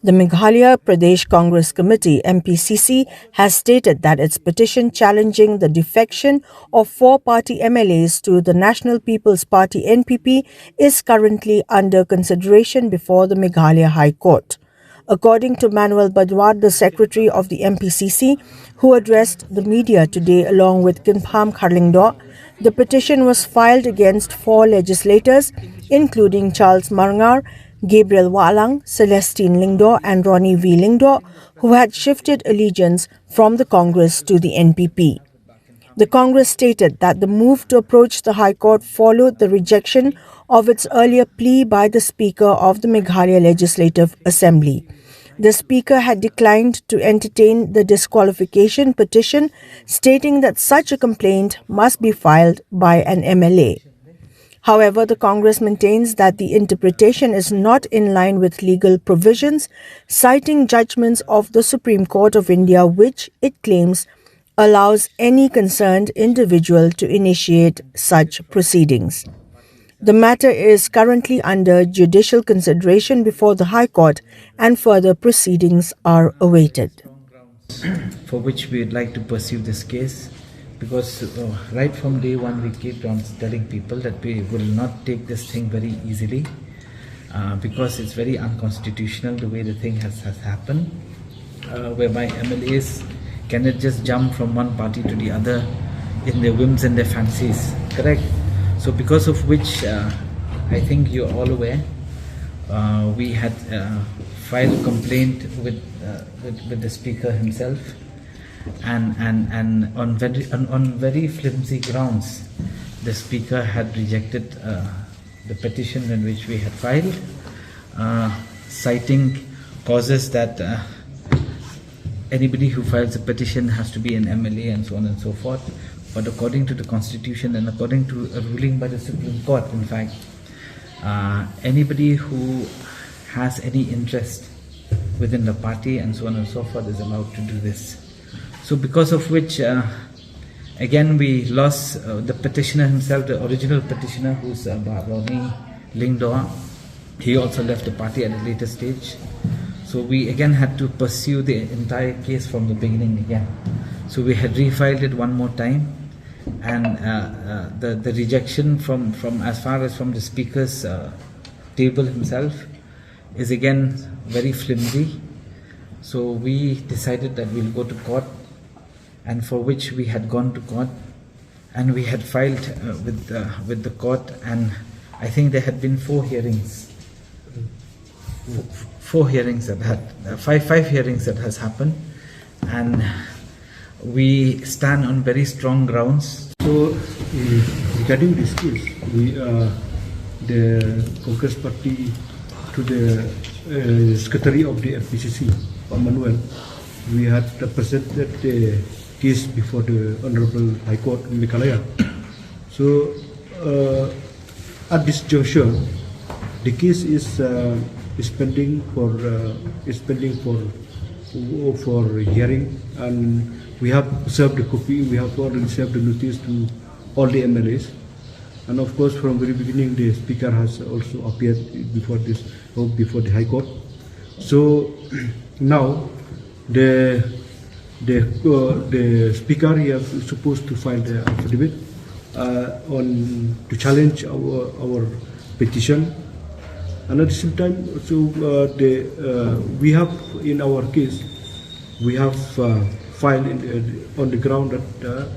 The Meghalaya Pradesh Congress Committee (MPCC) has stated that its petition challenging the defection of four-party MLAs to the National People's Party (NPP) is currently under consideration before the Meghalaya High Court. According to Manuel Badwar, the secretary of the MPCC, who addressed the media today along with Kinpham Kharlingdo, the petition was filed against four legislators, including Charles Marngar, Gabriel Walang, Celestine Lingdo and Ronnie V. Lingdo, who had shifted allegiance from the Congress to the NPP. The Congress stated that the move to approach the High Court followed the rejection of its earlier plea by the Speaker of the Meghalaya Legislative Assembly. The Speaker had declined to entertain the disqualification petition, stating that such a complaint must be filed by an MLA. However, the Congress maintains that the interpretation is not in line with legal provisions, citing judgments of the Supreme Court of India, which it claims allows any concerned individual to initiate such proceedings. The matter is currently under judicial consideration before the High Court and further proceedings are awaited. For which we would like to pursue this case, because right from day one we keep on telling people that we will not take this thing very easily, because it's very unconstitutional the way the thing has happened, whereby MLAs cannot just jump from one party to the other in their whims and their fancies, correct? So because of which, I think you're all aware, we had filed a complaint with the Speaker himself, and on very flimsy grounds, the Speaker had rejected the petition in which we had filed, citing causes that anybody who files a petition has to be an MLA and so on and so forth. But according to the Constitution and according to a ruling by the Supreme Court, in fact, anybody who has any interest within the party and so on and so forth is allowed to do this. So because of which, again, we lost the petitioner himself, the original petitioner, who's Ronnie Lingdo. He also left the party at a later stage. So we again had to pursue the entire case from the beginning again. So we had refiled it one more time, and the rejection from as far as from the Speaker's table himself is again very flimsy. So we decided that we'll go to court, and for which we had gone to court, and we had filed with the court, and I think there had been four hearings. Five hearings that has happened, and we stand on very strong grounds. So regarding this case, the Congress Party to the Secretary of the MPCC, Manuel, we had presented the case before the Honorable High Court in Meghalaya. So at this juncture, the case is pending for hearing, and we have served the copy. We have already served the notice to all the MLAs, and of course, from the very beginning, the Speaker has also appeared before the High Court. So now the Speaker is supposed to file the affidavit to challenge our petition. And at the same time, so we have in our case, we have filed on the ground that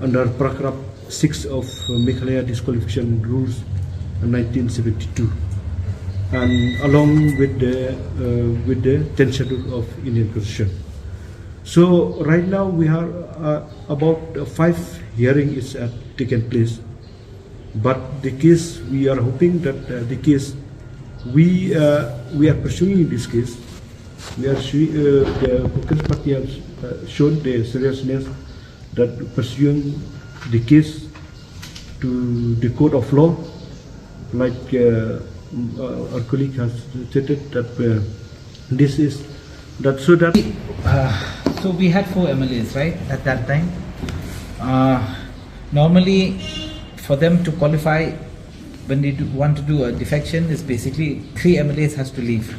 under paragraph 6 of Meghalaya disqualification rules 1972, and along with the 10th schedule of Indian Constitution. So right now we are about 5 hearings is taken place, but the case, we are hoping that the case we are pursuing this case. We are the Congress Party has shown the seriousness that pursuing the case to the court of law, like our colleague has stated that this is that so that. So we had 4 MLAs, right, at that time. Normally, for them to qualify, when they want to do a defection, is basically 3 MLAs has to leave.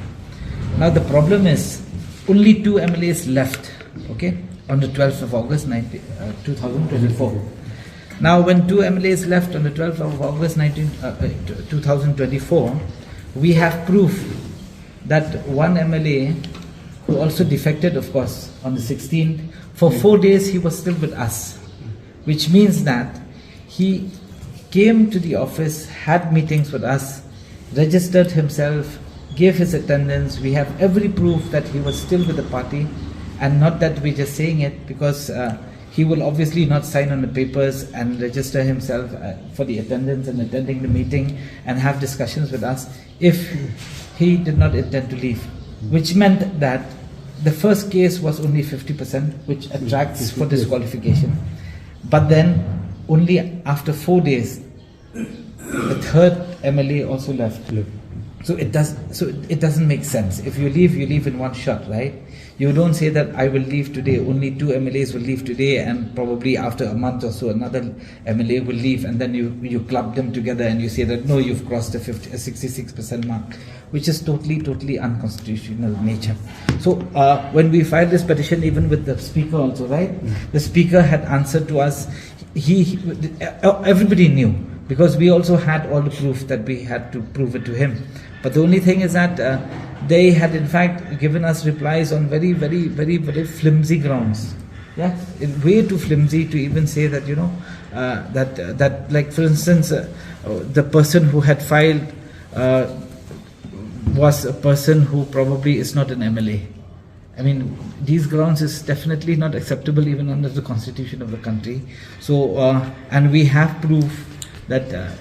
Now the problem is only 2 MLAs left, okay, on the 12th of August 2024. Now when 2 MLAs left on the 12th of August 2024, we have proof that one MLA who also defected, of course, on the 16th, for 4 days he was still with us, which means that he came to the office, had meetings with us, registered himself, gave his attendance. We have every proof that he was still with the party, and not that we're just saying it, because he will obviously not sign on the papers and register himself for the attendance and attending the meeting and have discussions with us if he did not intend to leave, which meant that the first case was only 50%, which attracts for disqualification. But then only after 4 days, the third MLA also left. So it doesn't make sense. If you leave in one shot, right? You don't say that I will leave today, only 2 MLAs will leave today, and probably after a month or so another MLA will leave, and then you club them together and you say that no, you've crossed the 66% mark, which is totally unconstitutional nature. So when we filed this petition, even with the speaker also, right? The speaker had answered to us. Everybody knew, because we also had all the proof that we had to prove it to him. But the only thing is that they had in fact given us replies on very flimsy grounds. Yeah, way too flimsy to even say that, you know, that like for instance, the person who had filed was a person who probably is not an MLA. I mean, these grounds is definitely not acceptable even under the constitution of the country. So, and we have proof that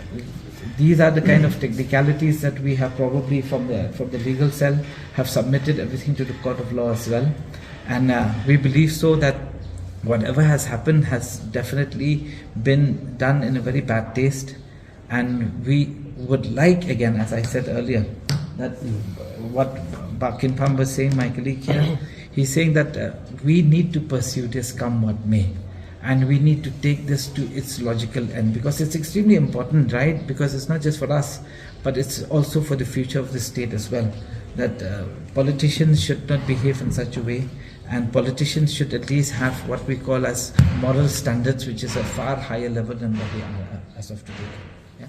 these are the kind of technicalities that we have probably from the legal cell have submitted everything to the court of law as well. And we believe so that whatever has happened has definitely been done in a very bad taste. And we would like, again, as I said earlier, that what Bakin Pam was saying, my colleague here, he's saying that we need to pursue this come what may. And we need to take this to its logical end, because it's extremely important, right? Because it's not just for us, but it's also for the future of the state as well. That politicians should not behave in such a way, and politicians should at least have what we call as moral standards, which is a far higher level than what they are as of today. Yeah?